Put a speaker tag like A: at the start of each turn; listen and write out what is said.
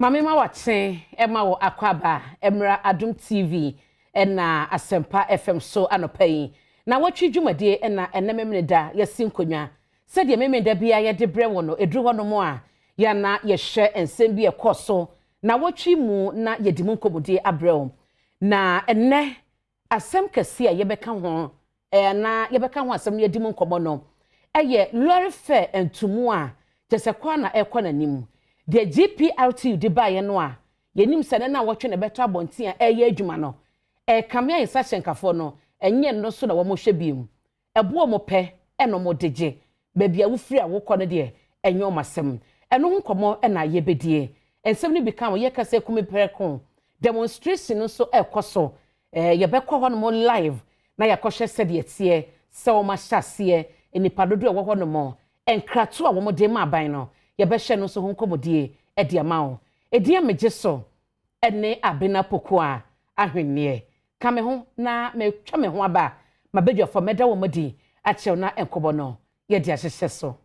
A: Mame ma wache ema wo akwaba emra Adom TV ena Asempa FM so anopai na watwi dwumade ena enememne da yasinkonwa se de memenda bia ye de bre wo no edru ho no mo a ya na ye hye ensem bi ekoso na watwi mu na yedimu nkomode abrɛw na enne asem kese a yebeka ho na yebeka ho asem yedimu nkomo no eye lorry fare entumu a jesekwa na ekɔ nanim the GPRT de baye no a yenim sene na wotwe ne beto abonten a eye adwuma no kame ayi sa hyenkafo no enye no so na wo mo hwe biim ebo mo pɛ eno mo deje baabi a wo firi a wo kɔ no de enye o masem eno nkomo na yebedie ensem ni bika wo ye kase kumi preko demonstration no so ekoso yebekɔ ho no mo live na yakɔhwe sɛde etie sɛ wo ma hyase enipa dodo a wo ho no mo enkrato a wo mo de ma aban no yebɛhye no so honkomodie edi amawo edie megye so ene abena poko a ahwenneɛ ka me ho na me twa me ho aba mabedwafo meda wo modi akyɛw na enkobo no yedi ahyehye so